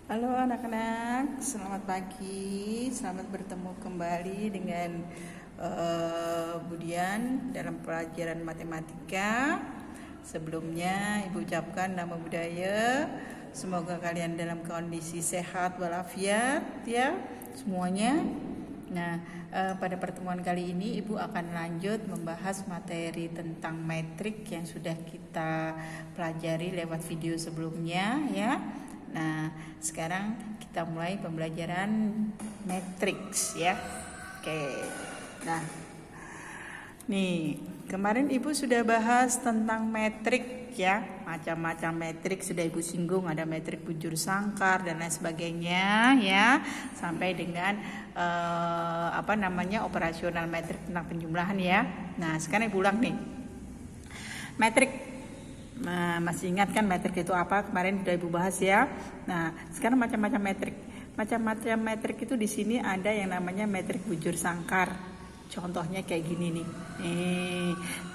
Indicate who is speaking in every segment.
Speaker 1: Halo anak-anak, selamat pagi, selamat bertemu kembali dengan Budian dalam pelajaran matematika. Sebelumnya Ibu ucapkan nama budaya. Semoga kalian dalam kondisi sehat walafiat ya semuanya. Nah, pada pertemuan kali ini Ibu akan lanjut membahas materi tentang metrik yang sudah kita pelajari lewat video sebelumnya ya. Nah, sekarang kita mulai pembelajaran matriks ya. Oke. Nah, nih, kemarin Ibu sudah bahas tentang metrik ya. Macam-macam metrik sudah Ibu singgung, ada metrik bujur sangkar dan lain sebagainya ya. Sampai dengan operasional metrik tentang penjumlahan ya. Nah, sekarang Ibu ulang nih. Metrik. Nah, masih ingat kan metrik itu apa? Kemarin sudah Ibu bahas ya. Nah, sekarang macam-macam metrik. Macam-macam metrik itu di sini ada yang namanya metrik bujur sangkar. Contohnya kayak gini nih.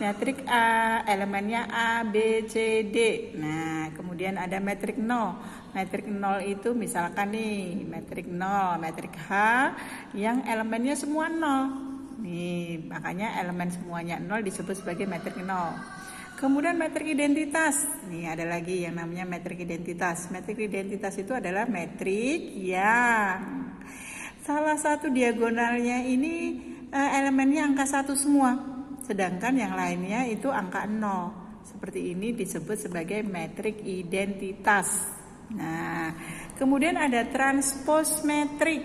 Speaker 1: Metrik A, elemennya A, B, C, D. Nah, kemudian ada metrik 0. Metrik 0 itu misalkan nih, metrik 0, metrik H yang elemennya semua 0. Nih, makanya elemen semuanya 0 disebut sebagai metrik 0. Kemudian metrik identitas. Nih ada lagi yang namanya metrik identitas. Metrik identitas itu adalah metrik yang salah satu diagonalnya ini elemennya angka 1 semua. Sedangkan yang lainnya itu angka 0. Seperti ini disebut sebagai metrik identitas. Nah, kemudian ada transpose metrik.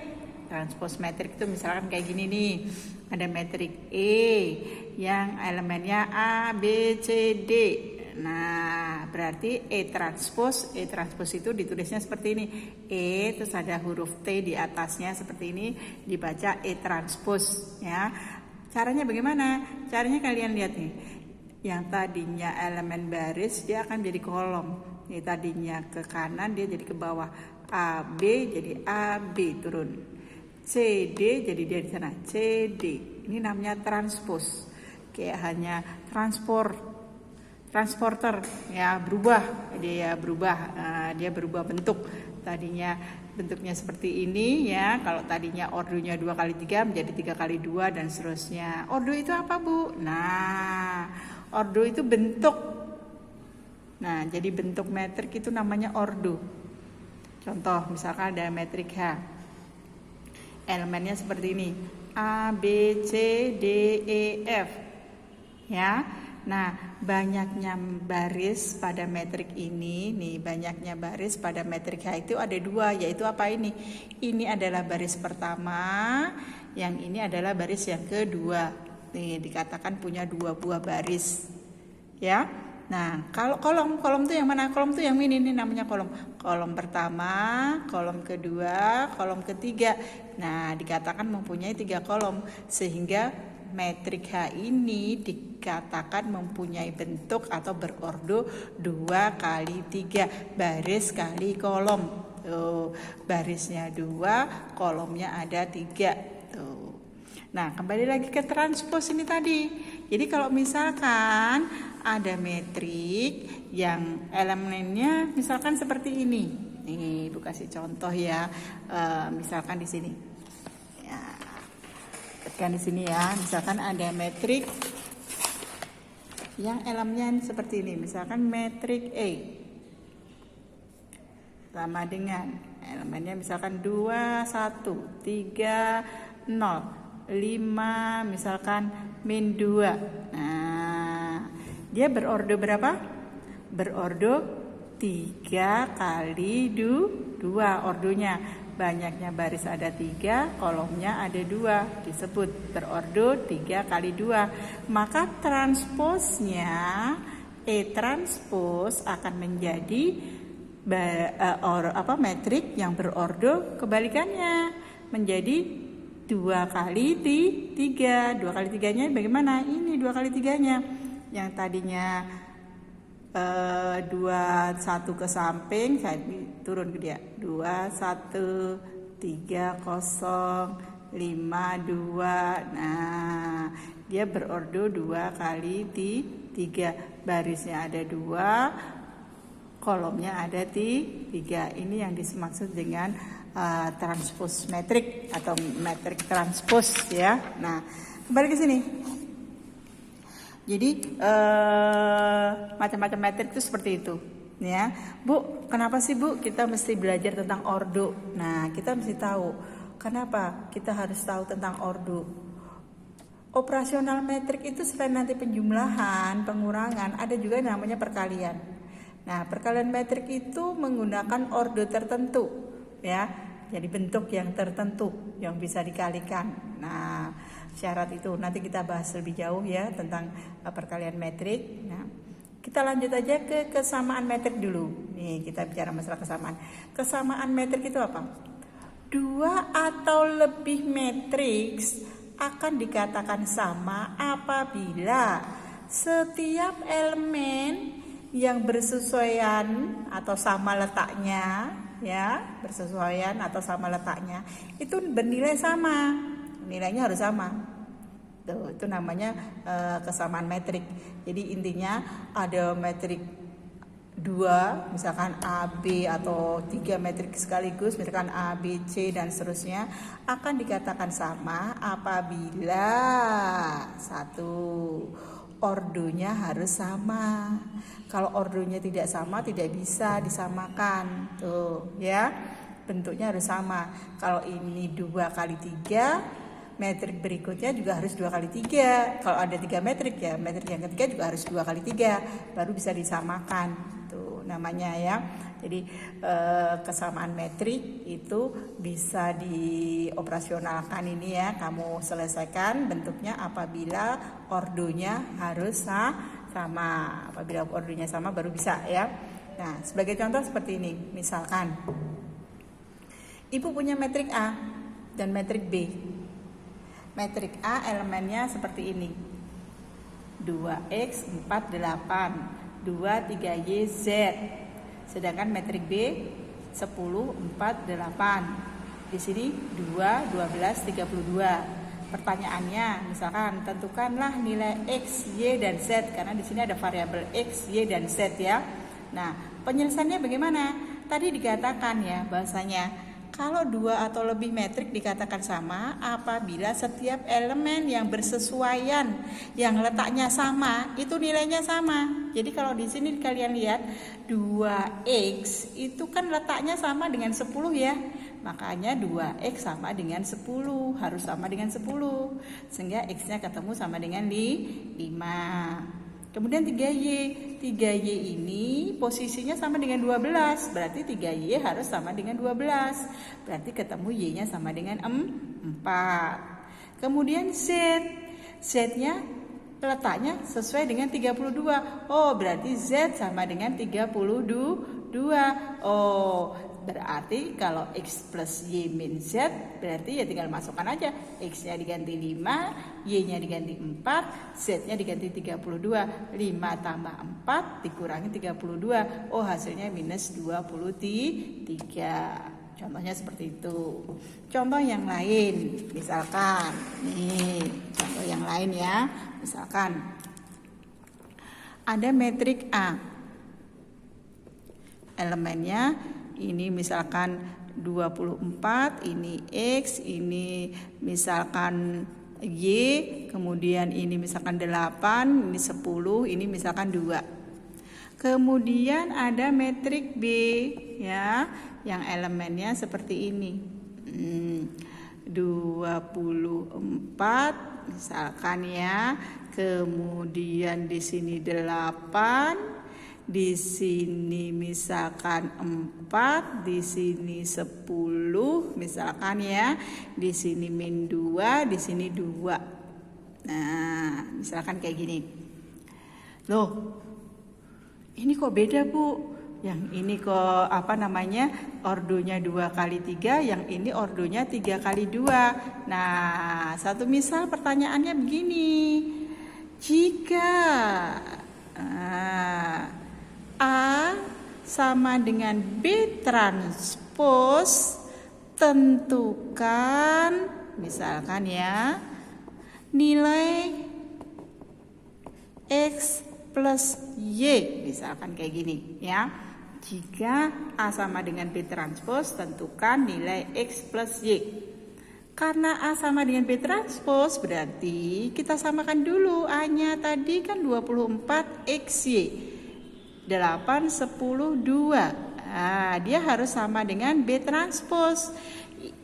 Speaker 1: Transpose metrik itu misalkan kayak gini nih. Ada metrik E yang elemennya A, B, C, D. Nah, berarti E transpose itu ditulisnya seperti ini. E terus ada huruf T di atasnya seperti ini, dibaca E transpose ya. Caranya bagaimana? Caranya kalian lihat nih. Yang tadinya elemen baris dia akan jadi kolom. Ini tadinya ke kanan dia jadi ke bawah. A, B jadi A, B turun. CD jadi dia di sana CD. Ini namanya transpose. Kayak hanya transporter ya, dia berubah bentuk. Tadinya bentuknya seperti ini ya. Kalau tadinya ordonya 2x3 menjadi 3x2 dan seterusnya. Ordo itu apa, Bu? Nah, ordo itu bentuk. Nah, jadi bentuk metrik itu namanya ordo. Contoh misalkan ada metrik H. Elemennya seperti ini. A, B, C, D, E, F. Ya. Nah, banyaknya baris pada metrik ini, banyaknya baris pada metrik H itu ada 2, yaitu apa ini? Ini adalah baris pertama, yang ini adalah baris yang kedua. Nih, dikatakan punya 2 buah baris. Ya. Nah, kalau kolom tuh yang mana? Kolom tuh yang ini namanya kolom. Kolom pertama, kolom kedua, kolom ketiga. Nah, dikatakan mempunyai 3 kolom sehingga metrik H ini dikatakan mempunyai bentuk atau berordo 2x3 baris kali kolom. Tuh, barisnya 2, kolomnya ada 3. Tuh. Nah, kembali lagi ke transpose ini tadi. Jadi kalau misalkan ada metrik yang elemennya misalkan seperti ini. Nih, Ibu kasih contoh ya. Misalkan di sini. Ya. Tekan di sini ya. Misalkan ada metrik yang elemennya seperti ini. Misalkan metrik E. Sama dengan elemennya misalkan 2, 1, 3, 0. 5 misalkan min 2. Nah, dia berordo berapa? Berordo 3 kali 2 ordonya. Banyaknya baris ada 3, kolomnya ada 2. Disebut berordo 3 kali 2. Maka transposnya E transpose akan menjadi metrik yang berordo kebalikannya. Menjadi 2 kali 3. 2 kali 3-nya bagaimana? Ini 2 kali 3-nya. Yang tadinya 2, 1 ke samping, saya turun ke dia. 2, 1, 3, 0, 5, 2. Nah, dia berordo 2 kali 3. Barisnya ada 2, kolomnya ada 3. Ini yang dimaksud dengan transpose metrik atau metrik transpose ya. Nah, kembali ke sini. Jadi macam-macam metrik itu seperti itu ya. Bu, kenapa sih Bu kita mesti belajar tentang ordo? Nah, kita mesti tahu kenapa kita harus tahu tentang ordo. Operasional metrik itu selain nanti penjumlahan, pengurangan, ada juga yang namanya perkalian. Nah, perkalian metrik itu menggunakan ordo tertentu ya. Jadi bentuk yang tertentu yang bisa dikalikan. Nah, syarat itu nanti kita bahas lebih jauh ya tentang perkalian metrik. Nah, kita lanjut aja ke kesamaan metrik dulu. Nih, kita bicara masalah kesamaan. Kesamaan metrik itu apa? 2 atau lebih matriks akan dikatakan sama apabila setiap elemen yang bersesuaian atau sama letaknya ya, bersesuaian atau sama letaknya itu bernilai sama. Nilainya harus sama. Tuh, itu namanya kesamaan metrik. Jadi intinya ada metrik 2, misalkan A, B atau 3 metrik sekaligus, misalkan A, B, C dan seterusnya, akan dikatakan sama apabila 1, ordonya harus sama. Kalau ordonya tidak sama, tidak bisa disamakan. Tuh ya, bentuknya harus sama. Kalau ini 2 kali 3, metrik berikutnya juga harus 2 kali 3. Kalau ada 3 metrik ya, metrik yang ketiga juga harus 2 kali 3, baru bisa disamakan. Tuh namanya ya. Jadi kesamaan metrik itu bisa dioperasionalkan ini ya. Kamu selesaikan bentuknya apabila ordonya harus sama. Apabila ordonya sama baru bisa ya. Nah, sebagai contoh seperti ini. Misalkan Ibu punya metrik A dan metrik B. Metrik A elemennya seperti ini. 2x 4 8, 2 3y z. Sedangkan metrik B 10 4 8. Di sini 2 12 32. Pertanyaannya misalkan tentukanlah nilai x, y dan z karena di sini ada variabel x, y dan z ya. Nah, penyelesaiannya bagaimana? Tadi dikatakan ya bahasanya kalau 2 atau lebih metrik dikatakan sama apabila setiap elemen yang bersesuaian, yang letaknya sama, itu nilainya sama. Jadi kalau di sini kalian lihat 2x itu kan letaknya sama dengan 10 ya. Makanya 2x sama dengan 10, harus sama dengan 10. Sehingga x-nya ketemu sama dengan 5. Kemudian 3Y ini posisinya sama dengan 12, berarti 3Y harus sama dengan 12. Berarti ketemu Y-nya sama dengan 4. Kemudian Z-nya letaknya sesuai dengan 32. Oh, berarti Z sama dengan 32. Oh, berarti kalau X plus Y min Z berarti ya tinggal masukkan aja. X-nya diganti 5, Y-nya diganti 4, Z-nya diganti 32. 5 tambah 4 dikurangi 32. Oh, hasilnya minus 23. Contohnya seperti itu. Contoh yang lain, misalkan nih, contoh yang lain ya. Misalkan ada metrik A. Elemennya ini misalkan 24, ini X, ini misalkan Y, kemudian ini misalkan 8, ini 10, ini misalkan 2. Kemudian ada metrik B ya, yang elemennya seperti ini. 24 misalkan ya. Kemudian di sini 8, di sini misalkan 4, di sini 10 misalkan ya, di sini min 2, di sini 2. Nah, misalkan kayak gini. Loh, ini kok beda Bu? Yang ini kok ordonya 2 kali 3, yang ini ordonya 3 kali 2. Nah, satu misal pertanyaannya begini. Jika A sama dengan B transpose, tentukan misalkan ya nilai X plus Y, misalkan kayak gini ya. jika A sama dengan B transpose, tentukan nilai X plus Y. Karena A sama dengan B transpose, berarti kita samakan dulu A-nya tadi kan 24 XY. 8, 10, 2. Nah, dia harus sama dengan B transpose.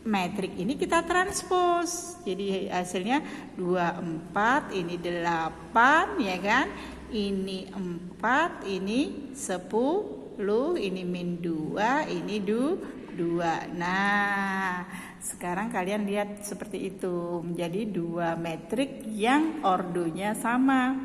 Speaker 1: Metrik ini kita transpose. Jadi hasilnya 24, ini 8 ya kan? Ini 4, ini 10, ini min 2, ini 2. Nah, sekarang kalian lihat seperti itu. Menjadi 2 metrik yang ordonya sama.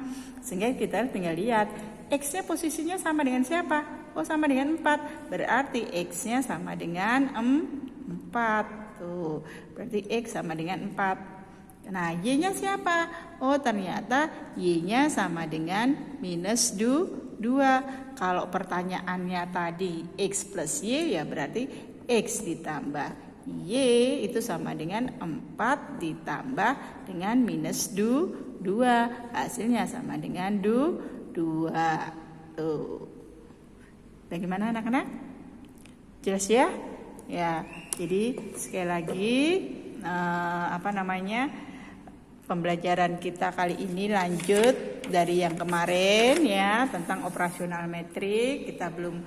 Speaker 1: Sehingga kita tinggal lihat X-nya posisinya sama dengan siapa? Oh, sama dengan 4. Berarti X-nya sama dengan 4. Tuh, berarti X sama dengan 4. Nah, Y-nya siapa? Oh, ternyata Y-nya sama dengan minus 2. Kalau pertanyaannya tadi X plus Y, ya berarti X ditambah Y itu sama dengan 4 ditambah dengan minus 2. Hasilnya sama dengan 2. Tuh. Bagaimana anak-anak? Jelas ya? Ya, jadi sekali lagi pembelajaran kita kali ini lanjut dari yang kemarin ya, tentang operasional metrik. Kita belum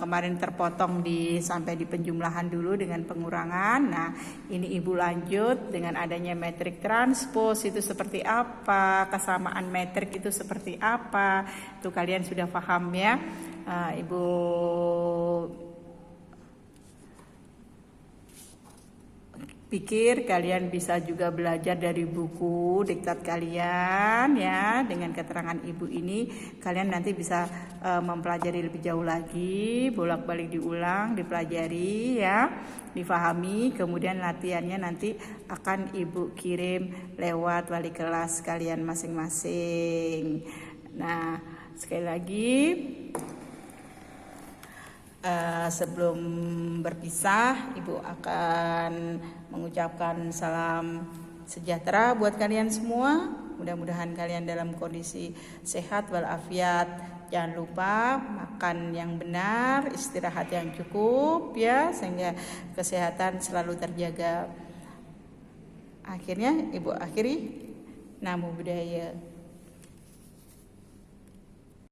Speaker 1: kemarin terpotong sampai di penjumlahan dulu dengan pengurangan. Nah, ini Ibu lanjut dengan adanya metrik transpose itu seperti apa, kesamaan metrik itu seperti apa. Itu kalian sudah paham ya. Ibu pikir kalian bisa juga belajar dari buku diktat kalian ya. Dengan keterangan Ibu ini kalian nanti bisa mempelajari lebih jauh lagi, bolak-balik diulang, dipelajari ya, difahami. Kemudian latihannya nanti akan Ibu kirim lewat wali kelas kalian masing-masing. Nah, sekali lagi sebelum berpisah, Ibu akan mengucapkan salam sejahtera buat kalian semua. Mudah-mudahan kalian dalam kondisi sehat walafiat. Jangan lupa makan yang benar, istirahat yang cukup ya, sehingga kesehatan selalu terjaga. Akhirnya Ibu akhiri. Namo Buddhaya.